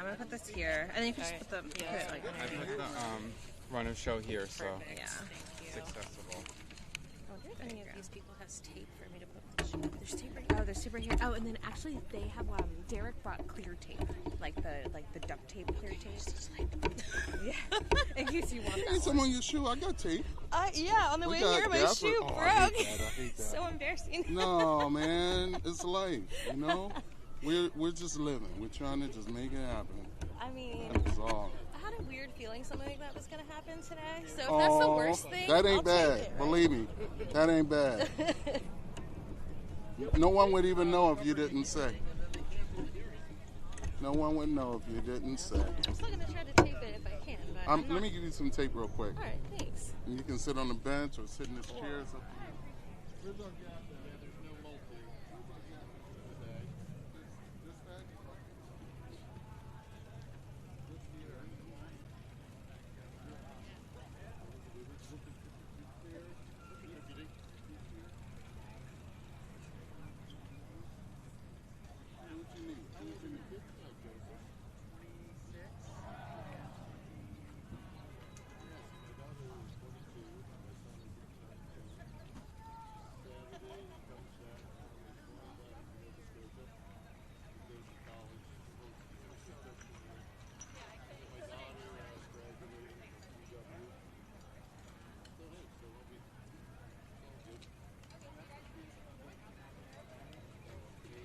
gonna put this here, and then you can just put the like. I put the runner show here, so Yeah. it's accessible. I wonder if any of these people has tape for me to put my shoe. There's tape right here. Oh, there's tape right here. Oh, and then actually they have Derek brought clear tape, like the duct tape clear tape. Yeah, in case you want that. Hey, some on your shoe. I got tape. Yeah, on the way here, my shoe broke. I hate that. So embarrassing. No, man, it's life. You know, we're just living. We're trying to just make it happen. I mean, That's all. I had a weird feeling something like that was going to happen today. So if that's the worst thing, that ain't I'll bad. take it, right? Believe me, that ain't bad. No one would even know if you didn't say. No one would know if you didn't say. I'm still going to try to tape it if I can. But Let me give you some tape real quick. All right, thanks. And you can sit on the bench or sit in this chair.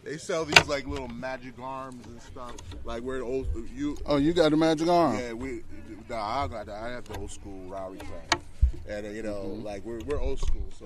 They sell these like little magic arms and stuff. Like we're old. You got a magic arm? Yeah, I have the old school Rowdy thing, and you know, like we're old school, so.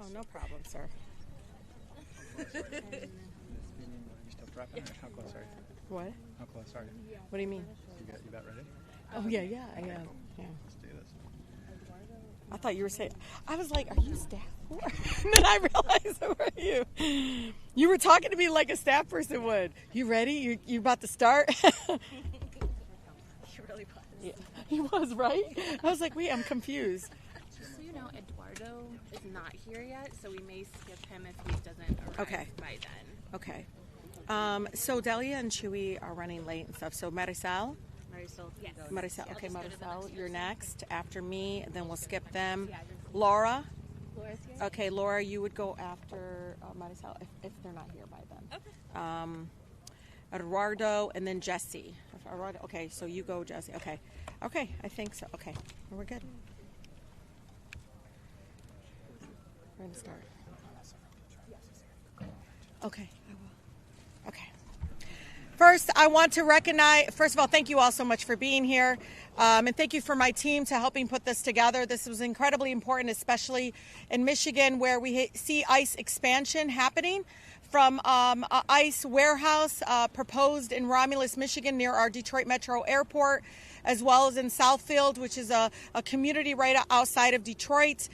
Oh, no problem, sir. You still prepping? How close are you? What? How close are you? What do you mean? You about ready? Oh, yeah, I am. Yeah. Let's do this. I thought you were saying, I was like, are you staff for? And then I realized, who are you? You were talking to me like a staff person would. You ready? You about to start? He really was. Yeah, he was, right? I was like, wait, I'm confused. Just so you know, Eduardo is not here yet, so we may skip him if he doesn't arrive by then. Okay. So Delia and Chewy are running late and stuff. So Marisol? Yes. Marisol. Okay, Marisol, you're next after me. Then we'll skip them. Laura? Laura's here? Okay, Laura, you would go after Marisol if they're not here by then. Okay. Eduardo and then Jesse. Eduardo, okay, so you go, Jesse. Okay, I think so. Okay, we're good. We're going to start. Okay, I will. Okay. First, I want to recognize, first of all, thank you all so much for being here. And thank you for my team to helping put this together. This was incredibly important, especially in Michigan, where we see ICE expansion happening from ICE warehouse proposed in Romulus, Michigan, near our Detroit Metro Airport, as well as in Southfield, which is a community right outside of Detroit.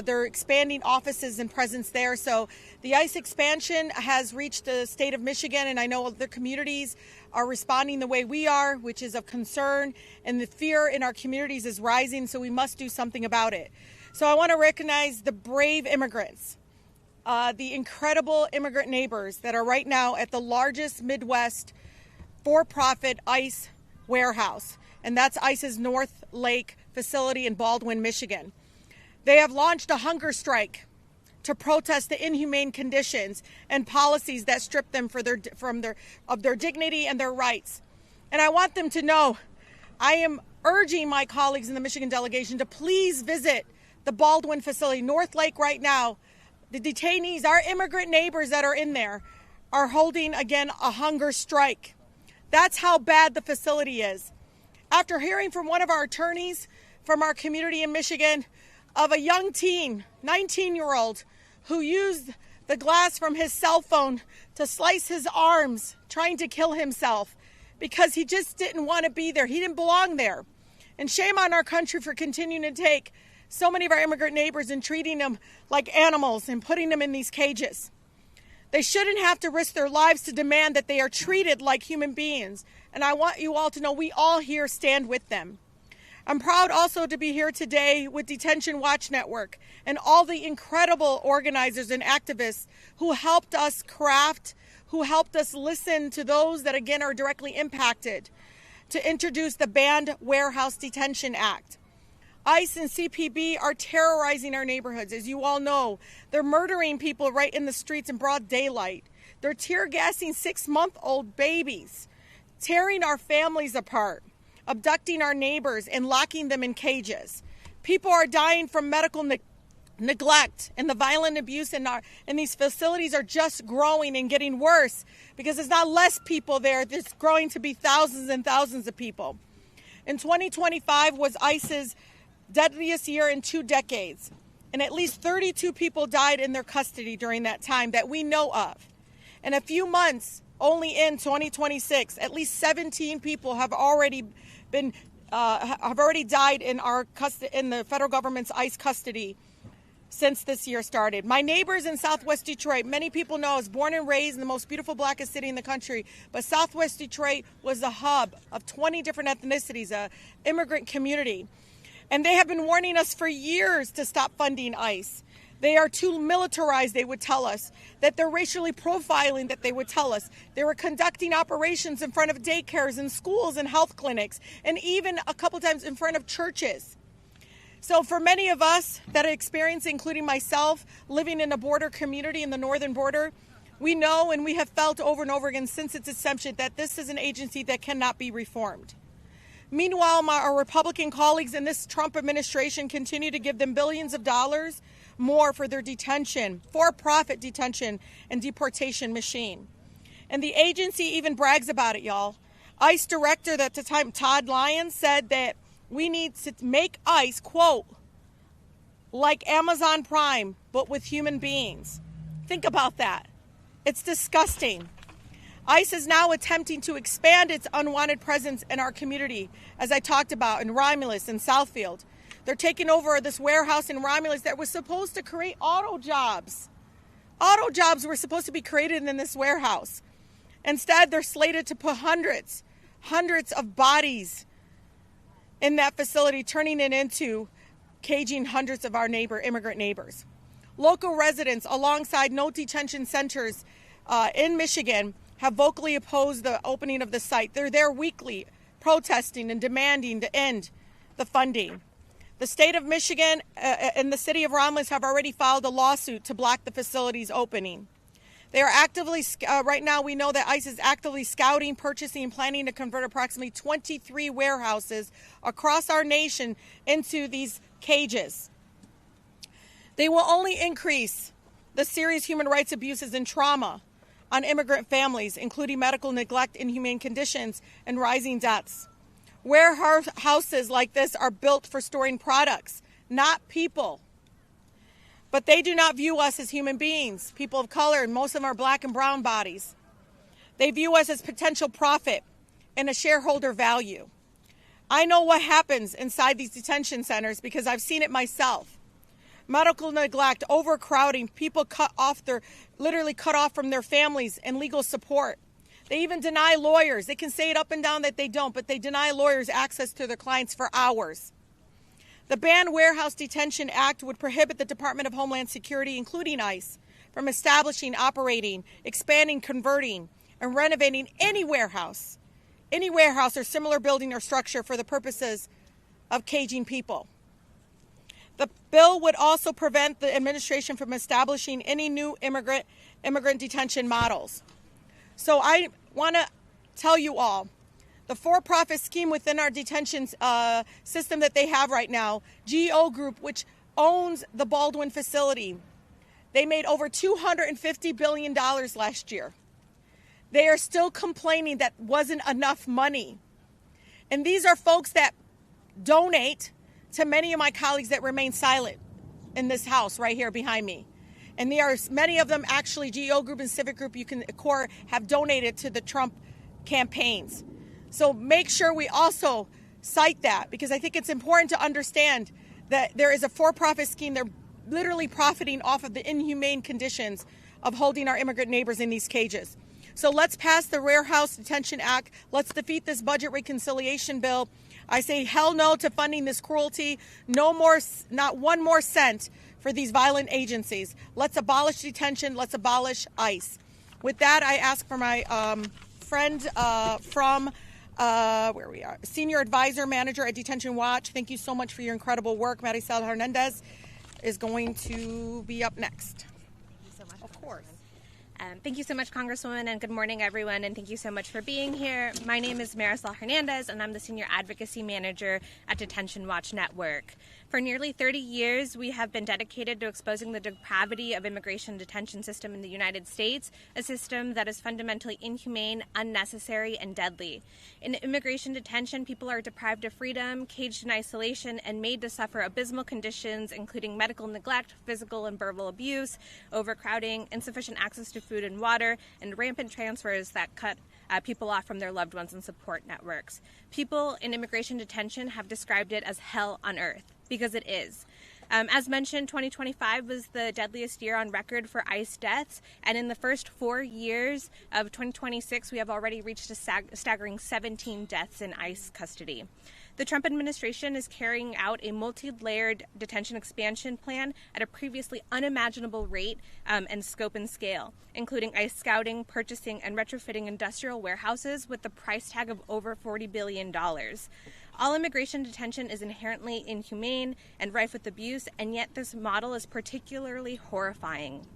They're expanding offices and presence there. So the ICE expansion has reached the state of Michigan, and I know other communities are responding the way we are, which is of concern, and the fear in our communities is rising, so we must do something about it. So I want to recognize the brave immigrants, the incredible immigrant neighbors that are right now at the largest Midwest for-profit ICE warehouse, and that's ICE's North Lake facility in Baldwin, Michigan. They have launched a hunger strike to protest the inhumane conditions and policies that strip them of their dignity and their rights. And I want them to know, I am urging my colleagues in the Michigan delegation to please visit the Baldwin facility, North Lake right now. The detainees, our immigrant neighbors that are in there, are holding, again, a hunger strike. That's how bad the facility is. After hearing from one of our attorneys from our community in Michigan of a young teen, 19-year-old, who used the glass from his cell phone to slice his arms, trying to kill himself because he just didn't want to be there. He didn't belong there. And shame on our country for continuing to take so many of our immigrant neighbors and treating them like animals and putting them in these cages. They shouldn't have to risk their lives to demand that they are treated like human beings. And I want you all to know we all here stand with them. I'm proud also to be here today with Detention Watch Network and all the incredible organizers and activists who helped us craft, who helped us listen to those that, again, are directly impacted to introduce the Banned Warehouse Detention Act. ICE and CPB are terrorizing our neighborhoods. As you all know, they're murdering people right in the streets in broad daylight. They're tear gassing 6-month-old babies, tearing our families apart, abducting our neighbors and locking them in cages. People are dying from medical neglect, and the violent abuse in these facilities are just growing and getting worse because there's not less people there. There's growing to be thousands and thousands of people. In 2025 was ICE's deadliest year in 2 decades, and at least 32 people died in their custody during that time that we know of. In a few months, only in 2026, at least 17 people have already died in in the federal government's ICE custody since this year started. My neighbors in Southwest Detroit, many people know I was born and raised in the most beautiful, blackest city in the country, but Southwest Detroit was the hub of 20 different ethnicities, an immigrant community. And they have been warning us for years to stop funding ICE. They are too militarized, they would tell us. That they're racially profiling, that they would tell us. They were conducting operations in front of daycares and schools and health clinics, and even a couple times in front of churches. So for many of us that are experiencing, including myself, living in a border community in the northern border, we know and we have felt over and over again since its inception that this is an agency that cannot be reformed. Meanwhile, our Republican colleagues in this Trump administration continue to give them billions of dollars more for their detention, for-profit detention and deportation machine. And the agency even brags about it, y'all. ICE director at the time, Todd Lyons, said that we need to make ICE, quote, like Amazon Prime, but with human beings. Think about that. It's disgusting. ICE is now attempting to expand its unwanted presence in our community, as I talked about, in Romulus and Southfield. They're taking over this warehouse in Romulus that was supposed to create auto jobs. Auto jobs were supposed to be created in this warehouse. Instead, they're slated to put hundreds of bodies in that facility, turning it into caging hundreds of our immigrant neighbors. Local residents, alongside no detention centers in Michigan, have vocally opposed the opening of the site. They're there weekly, protesting and demanding to end the funding. The state of Michigan and the city of Romulus have already filed a lawsuit to block the facility's opening. They are actively, right now we know that ICE is actively scouting, purchasing, and planning to convert approximately 23 warehouses across our nation into these cages. They will only increase the serious human rights abuses and trauma on immigrant families, including medical neglect, inhumane conditions, and rising deaths. Warehouses like this are built for storing products, not people. But they do not view us as human beings, people of color, and most of them are black and brown bodies. They view us as potential profit and a shareholder value. I know what happens inside these detention centers because I've seen it myself. Medical neglect, overcrowding, people literally cut off from their families and legal support. They even deny lawyers. They can say it up and down that they don't, but they deny lawyers access to their clients for hours. The Banned Warehouse Detention Act would prohibit the Department of Homeland Security, including ICE, from establishing, operating, expanding, converting, and renovating any warehouse or similar building or structure for the purposes of caging people. The bill would also prevent the administration from establishing any new immigrant detention models. So I want to tell you all, the for-profit scheme within our detention system that they have right now, GEO Group, which owns the Baldwin facility, they made over $250 billion last year. They are still complaining that wasn't enough money. And these are folks that donate to many of my colleagues that remain silent in this house right here behind me. And there are many of them, actually, GEO Group and Civic Group, CORE, have donated to the Trump campaigns. So make sure we also cite that, because I think it's important to understand that there is a for-profit scheme. They're literally profiting off of the inhumane conditions of holding our immigrant neighbors in these cages. So let's pass the Warehouse Detention Act. Let's defeat this budget reconciliation bill. I say hell no to funding this cruelty. No more, not one more cent for these violent agencies. Let's abolish detention. Let's abolish ICE. With that, I ask for my friend from where we are, Senior Advisor Manager at Detention Watch. Thank you so much for your incredible work. Maricel Hernandez is going to be up next. Thank you so much. Of course. Thank you so much, Congresswoman, and good morning, everyone, and thank you so much for being here. My name is Maricel Hernandez, and I'm the Senior Advocacy Manager at Detention Watch Network. For nearly 30 years, we have been dedicated to exposing the depravity of immigration detention system in the United States, a system that is fundamentally inhumane, unnecessary, and deadly. In immigration detention, people are deprived of freedom, caged in isolation, and made to suffer abysmal conditions, including medical neglect, physical and verbal abuse, overcrowding, insufficient access to food and water, and rampant transfers that cut people off from their loved ones and support networks. People in immigration detention have described it as hell on earth, because it is. As mentioned, 2025 was the deadliest year on record for ICE deaths, and in the first 4 years of 2026, we have already reached a staggering 17 deaths in ICE custody. The Trump administration is carrying out a multi-layered detention expansion plan at a previously unimaginable rate and scope and scale, including ICE scouting, purchasing, and retrofitting industrial warehouses with the price tag of over $40 billion. All immigration detention is inherently inhumane and rife with abuse, and yet this model is particularly horrifying.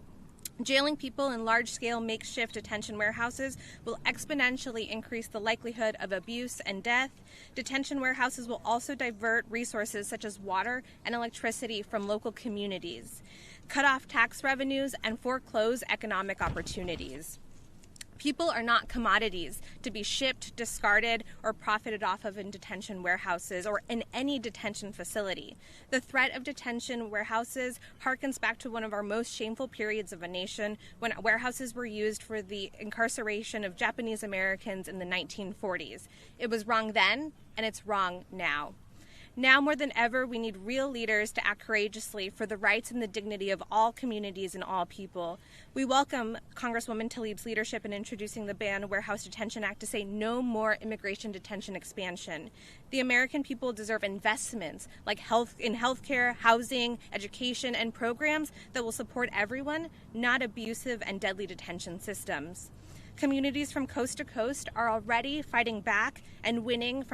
Jailing people in large-scale makeshift detention warehouses will exponentially increase the likelihood of abuse and death. Detention warehouses will also divert resources such as water and electricity from local communities, cut off tax revenues, and foreclose economic opportunities. People are not commodities to be shipped, discarded, or profited off of in detention warehouses or in any detention facility. The threat of detention warehouses harkens back to one of our most shameful periods of a nation, when warehouses were used for the incarceration of Japanese Americans in the 1940s. It was wrong then, and it's wrong now. Now more than ever, we need real leaders to act courageously for the rights and the dignity of all communities and all people. We welcome Congresswoman Tlaib's leadership in introducing the Ban Warehouse Detention Act to say no more immigration detention expansion. The American people deserve investments like healthcare, housing, education, and programs that will support everyone, not abusive and deadly detention systems. Communities from coast to coast are already fighting back and winning,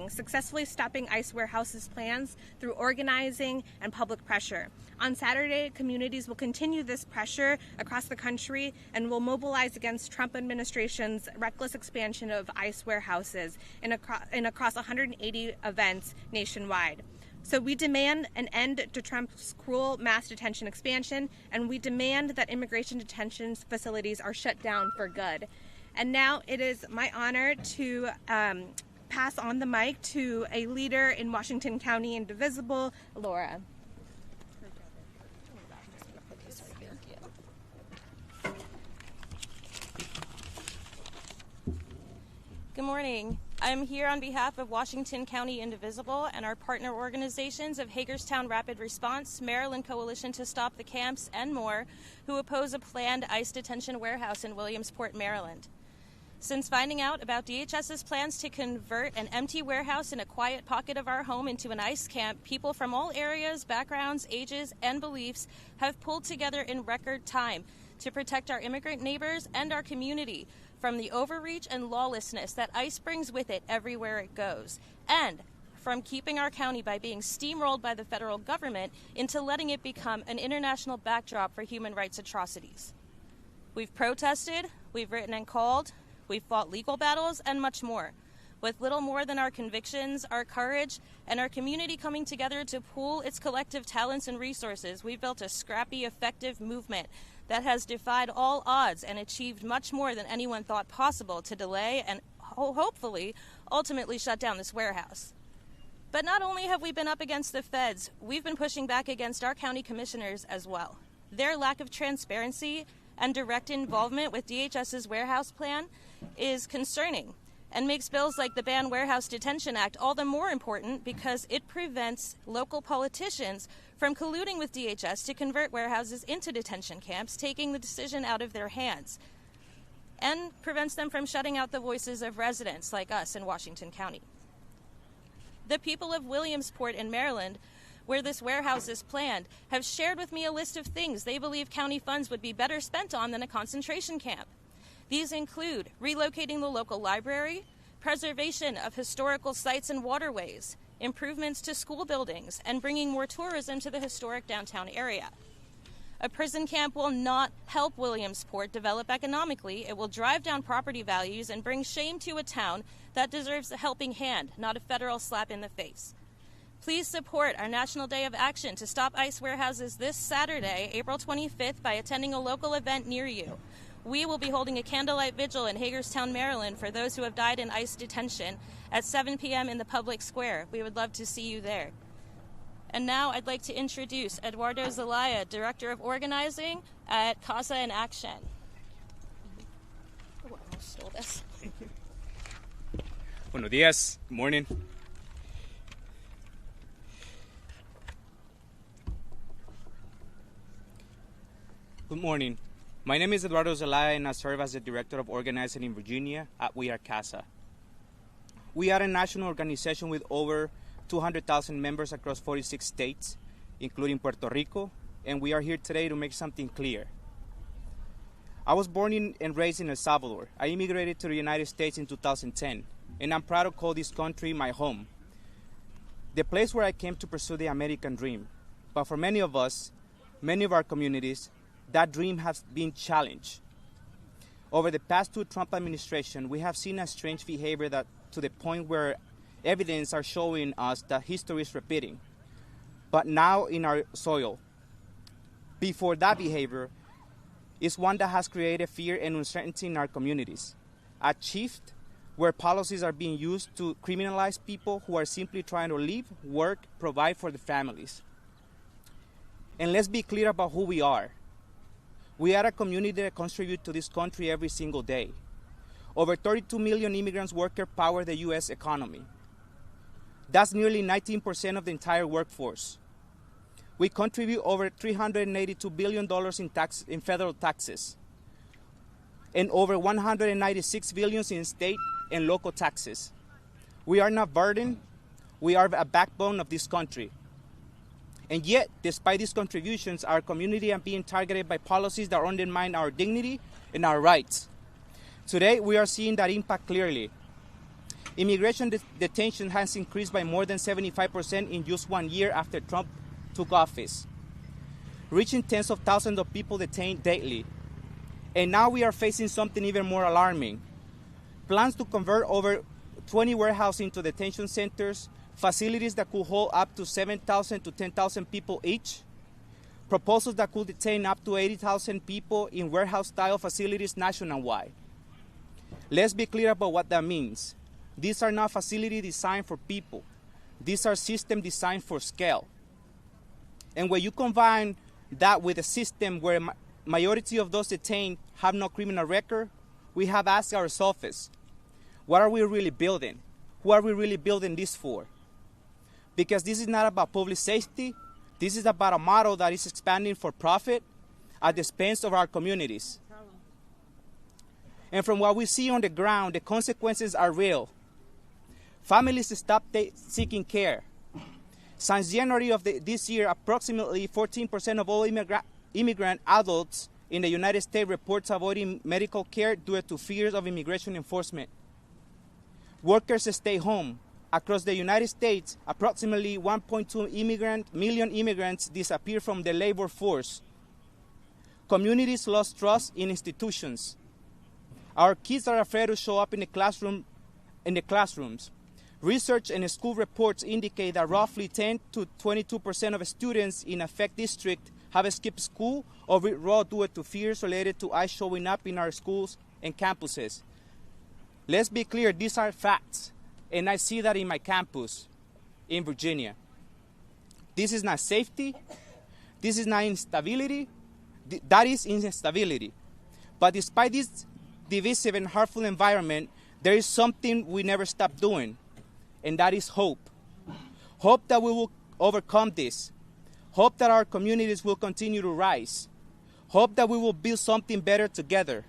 successfully stopping ICE warehouses' plans through organizing and public pressure. On Saturday, communities will continue this pressure across the country and will mobilize against Trump administration's reckless expansion of ICE warehouses in across 180 events nationwide. So we demand an end to Trump's cruel mass detention expansion, and we demand that immigration detention facilities are shut down for good. And now it is my honor to pass on the mic to a leader in Washington County Indivisible, Laura. Good morning. I'm here on behalf of Washington County Indivisible and our partner organizations of Hagerstown Rapid Response, Maryland Coalition to Stop the Camps, and more, who oppose a planned ICE detention warehouse in Williamsport, Maryland. Since finding out about DHS's plans to convert an empty warehouse in a quiet pocket of our home into an ICE camp, people from all areas, backgrounds, ages, and beliefs have pulled together in record time to protect our immigrant neighbors and our community from the overreach and lawlessness that ICE brings with it everywhere it goes, and from keeping our county by being steamrolled by the federal government into letting it become an international backdrop for human rights atrocities. We've protested, we've written and called, we've fought legal battles, and much more. With little more than our convictions, our courage, and our community coming together to pool its collective talents and resources, we've built a scrappy, effective movement that has defied all odds and achieved much more than anyone thought possible to delay and hopefully ultimately shut down this warehouse. But not only have we been up against the feds, we've been pushing back against our county commissioners as well. Their lack of transparency and direct involvement with DHS's warehouse plan is concerning and makes bills like the Ban Warehouse Detention Act all the more important because it prevents local politicians from colluding with DHS to convert warehouses into detention camps, taking the decision out of their hands, and prevents them from shutting out the voices of residents like us in Washington County. The people of Williamsport in Maryland, where this warehouse is planned, have shared with me a list of things they believe county funds would be better spent on than a concentration camp. These include relocating the local library, preservation of historical sites and waterways, improvements to school buildings, and bringing more tourism to the historic downtown area. A prison camp will not help Williamsport develop economically. It will drive down property values and bring shame to a town that deserves a helping hand, not a federal slap in the face. Please support our National Day of Action to stop ICE warehouses this Saturday, April 25th, by attending a local event near you. We will be holding a candlelight vigil in Hagerstown, Maryland for those who have died in ICE detention at 7 p.m. in the public square. We would love to see you there. And now I'd like to introduce Eduardo Zelaya, Director of Organizing at Casa in Action. Oh, I almost stole this. Buenos días. Good morning. Good morning. My name is Eduardo Zelaya, and I serve as the Director of Organizing in Virginia at We Are CASA. We are a national organization with over 200,000 members across 46 states, including Puerto Rico, and we are here today to make something clear. I was born and raised in El Salvador. I immigrated to the United States in 2010, and I'm proud to call this country my home, the place where I came to pursue the American dream. But for many of us, many of our communities, that dream has been challenged. Over the past two Trump administration, we have seen a strange behavior that to the point where evidence are showing us that history is repeating, but now in our soil. Before that behavior, is one that has created fear and uncertainty in our communities. A shift where policies are being used to criminalize people who are simply trying to live, work, provide for their families. And let's be clear about who we are. We are a community that contributes to this country every single day. Over 32 million immigrants workers power the U.S. economy. That's nearly 19% of the entire workforce. We contribute over $382 billion in federal taxes and over $196 billion in state and local taxes. We are not burden, we are a backbone of this country. And yet, despite these contributions, our community are being targeted by policies that undermine our dignity and our rights. Today, we are seeing that impact clearly. Immigration detention has increased by more than 75% in just 1 year after Trump took office, reaching tens of thousands of people detained daily. And now we are facing something even more alarming. Plans to convert over 20 warehouses into detention centers, facilities that could hold up to 7,000 to 10,000 people each, proposals that could detain up to 80,000 people in warehouse-style facilities nationwide. Let's be clear about what that means. These are not facilities designed for people. These are systems designed for scale. And when you combine that with a system where majority of those detained have no criminal record, we have asked ourselves, what are we really building? Who are we really building this for? Because this is not about public safety. This is about a model that is expanding for profit at the expense of our communities. And from what we see on the ground, the consequences are real. Families stop seeking care. Since January of this year, approximately 14% of all immigrant adults in the United States reports avoiding medical care due to fears of immigration enforcement. Workers stay home. Across the United States, approximately 1.2 million immigrants disappear from the labor force. Communities lost trust in institutions. Our kids are afraid to show up in the classrooms. Research and school reports indicate that roughly 10 to 22% of students in affected districts have skipped school or withdraw due to fears related to ICE showing up in our schools and campuses. Let's be clear, these are facts, and I see that in my campus in Virginia. This is not safety, this is not instability, that is instability. But despite this divisive and harmful environment, there is something we never stop doing, and that is hope. Hope that we will overcome this. Hope that our communities will continue to rise. Hope that we will build something better together.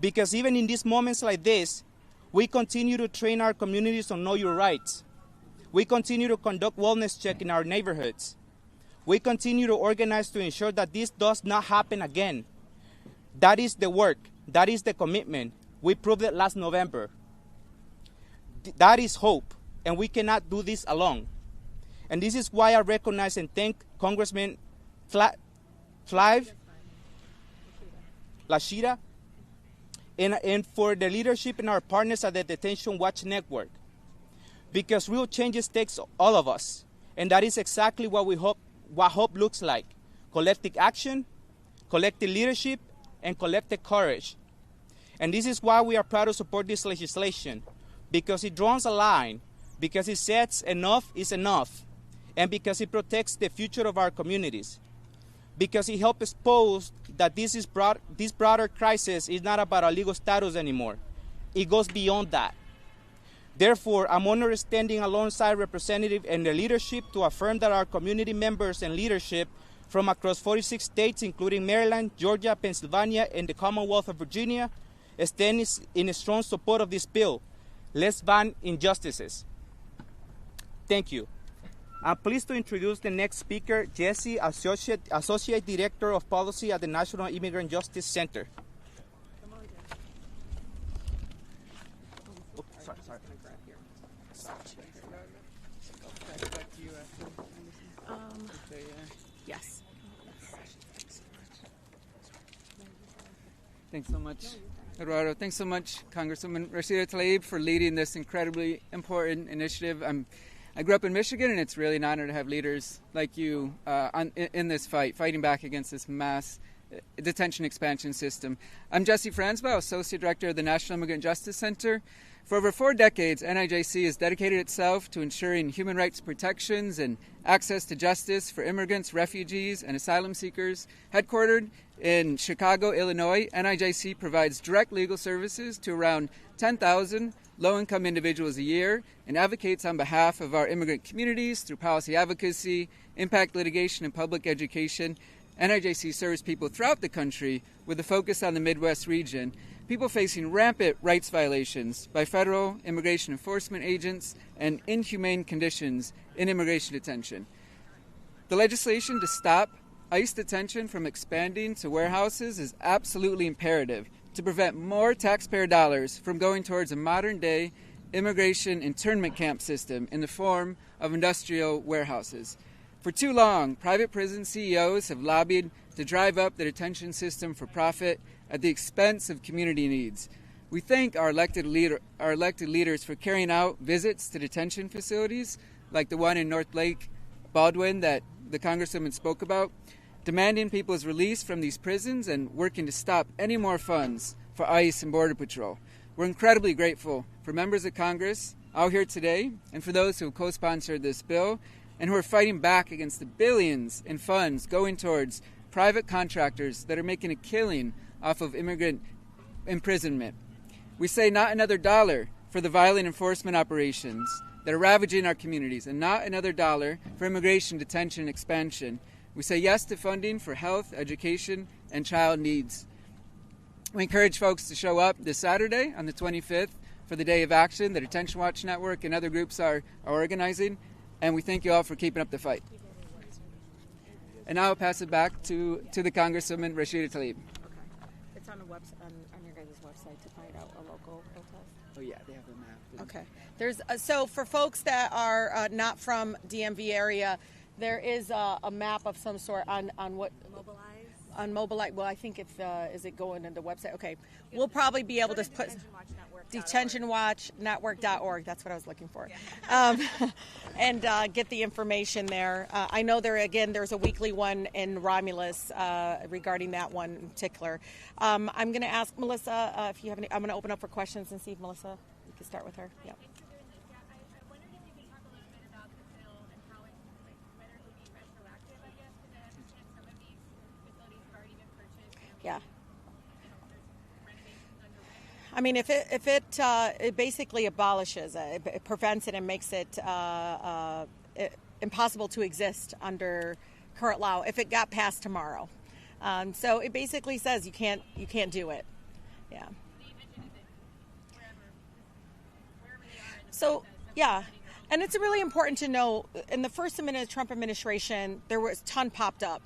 Because even in these moments like this, we continue to train our communities on know your rights. We continue to conduct wellness checks in our neighborhoods. We continue to organize to ensure that this does not happen again. That is the work. That is the commitment. We proved it last November. That is hope, and we cannot do this alone. And this is why I recognize and thank Congressman Tlaib, Rashida, and for the leadership and our partners at the Detention Watch Network. Because real changes takes all of us, and that is exactly what hope looks like. Collective action, collective leadership, and collective courage. And this is why we are proud to support this legislation, because it draws a line, because it says enough is enough, and because it protects the future of our communities. Because it helps expose that this broader crisis is not about our legal status anymore. It goes beyond that. Therefore, I'm honored standing alongside representatives and their leadership to affirm that our community members and leadership from across 46 states, including Maryland, Georgia, Pennsylvania, and the Commonwealth of Virginia, stand in strong support of this bill. Let's ban injustices. Thank you. I'm pleased to introduce the next speaker, Jesse, Associate Director of Policy at the National Immigrant Justice Center. Oh, sorry. Yes. Thanks so much, Eduardo. Thanks so much, Congresswoman Rashida Tlaib, for leading this incredibly important initiative. I grew up in Michigan, and it's really an honor to have leaders like you in this fight, fighting back against this mass detention expansion system. I'm Jesse Franzbaugh, Associate Director of the National Immigrant Justice Center. For over 4 decades, NIJC has dedicated itself to ensuring human rights protections and access to justice for immigrants, refugees, and asylum seekers. Headquartered in Chicago, Illinois, NIJC provides direct legal services to around 10,000 low-income individuals a year and advocates on behalf of our immigrant communities through policy advocacy, impact litigation, and public education. NIJC serves people throughout the country with a focus on the Midwest region, people facing rampant rights violations by federal immigration enforcement agents and inhumane conditions in immigration detention. The legislation to stop ICE detention from expanding to warehouses is absolutely imperative to prevent more taxpayer dollars from going towards a modern-day immigration internment camp system in the form of industrial warehouses. For too long, private prison CEOs have lobbied to drive up the detention system for profit at the expense of community needs. We thank our elected leaders for carrying out visits to detention facilities like the one in North Lake Baldwin that the Congresswoman spoke about, demanding people's release from these prisons and working to stop any more funds for ICE and Border Patrol. We're incredibly grateful for members of Congress out here today and for those who have co-sponsored this bill and who are fighting back against the billions in funds going towards private contractors that are making a killing off of immigrant imprisonment. We say not another dollar for the violent enforcement operations that are ravaging our communities, and not another dollar for immigration detention and expansion. We say yes to funding for health, education, and child needs. We encourage folks to show up this Saturday on the 25th for the Day of Action the Detention Watch Network and other groups are organizing, and we thank you all for keeping up the fight. And now I'll pass it back to the Congresswoman Rashida Tlaib. Okay. It's on the on your guys' website to find out a local protest. Oh yeah, they have a map. Okay. There's so for folks that are not from DMV area, there is a map of some sort on what Mobilize. on Mobilize. Well, I think it's is it going on the website? Okay, we'll probably be able to put detentionwatchnetwork.org. That's what I was looking for. And get the information there. I know there's a weekly one in Romulus regarding that one in particular. I'm going to ask Melissa if you have any. I'm going to open up for questions and see if Melissa, you can start with her. Yeah. Yeah. I mean, if it basically abolishes it, it prevents it and makes it impossible to exist under current law if it got passed tomorrow. So it basically says you can't do it. Yeah. So yeah, and it's really important to know in the first Trump administration there was a ton popped up.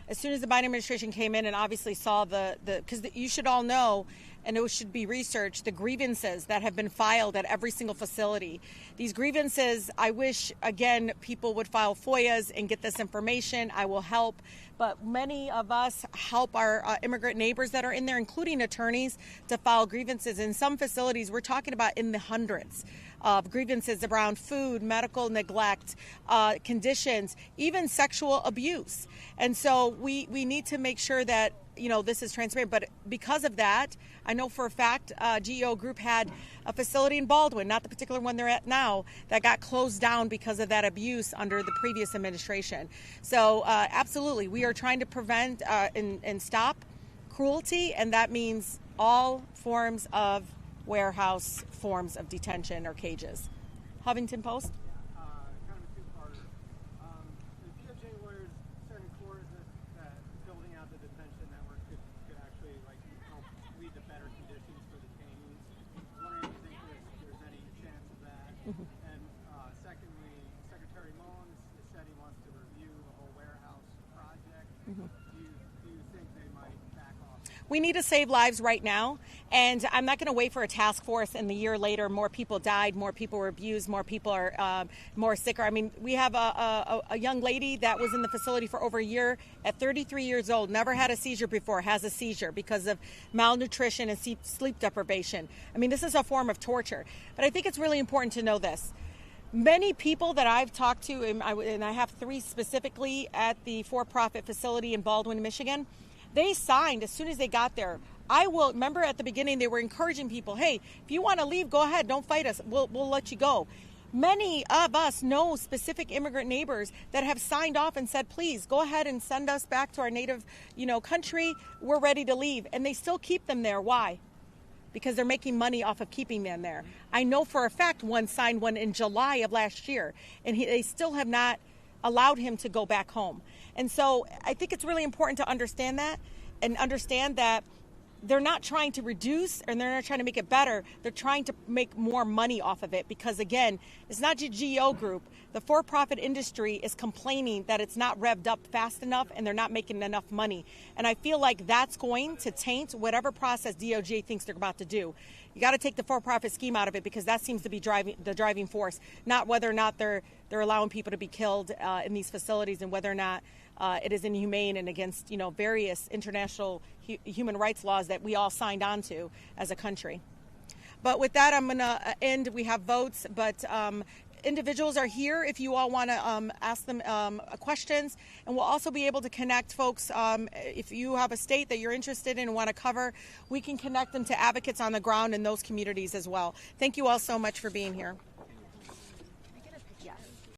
As soon as the Biden administration came in and obviously saw because you should all know, and it should be researched, the grievances that have been filed at every single facility. These grievances, I wish, again, people would file FOIAs and get this information. I will help. But many of us help our immigrant neighbors that are in there, including attorneys, to file grievances. In some facilities, we're talking about in the hundreds of grievances around food, medical neglect, conditions, even sexual abuse. And so we need to make sure that this is transparent. But because of that, I know for a fact GEO Group had a facility in Baldwin, not the particular one they're at now, that got closed down because of that abuse under the previous administration. So absolutely, we are trying to prevent and stop cruelty, and that means all forms of warehouse forms of detention or cages. Huffington Post? Kind of a two-parter. The DOJ lawyers starting forward that building out the detention network could actually help lead to better conditions for detainees. I was wondering if you think there's any chance of that. Mm-hmm. And secondly, Secretary Mullins has said he wants to review the whole warehouse project. Mm-hmm. Do you think they might back off? We need to save lives right now, and I'm not going to wait for a task force and the year later more people died, more people were abused, more people are more sicker. I mean, we have a young lady that was in the facility for over a year at 33 years old, never had a seizure before, has a seizure because of malnutrition and sleep deprivation. I mean, this is a form of torture. But I think it's really important to know this. Many people that I've talked to, and I have 3 specifically at the for-profit facility in Baldwin, Michigan, They signed as soon as they got there. I will remember at the beginning they were encouraging people, hey, if you want to leave, go ahead, don't fight us. We'll let you go. Many of us know specific immigrant neighbors that have signed off and said, please go ahead and send us back to our native, country. We're ready to leave. And they still keep them there. Why? Because they're making money off of keeping them there. I know for a fact one signed one in July of last year, and they still have not allowed him to go back home. And so I think it's really important to understand that, and understand that they're not trying to reduce and they're not trying to make it better. They're trying to make more money off of it because, again, it's not just GEO Group. The for-profit industry is complaining that it's not revved up fast enough and they're not making enough money. And I feel like that's going to taint whatever process DOJ thinks they're about to do. You got to take the for-profit scheme out of it because that seems to be the driving force, not whether or not they're allowing people to be killed in these facilities and whether or not it is inhumane and against various international human rights laws that we all signed on to as a country. But with that, I'm going to end. We have votes, but individuals are here if you all want to ask them questions, and we'll also be able to connect folks. If you have a state that you're interested in and want to cover, we can connect them to advocates on the ground in those communities as well. Thank you all so much for being here.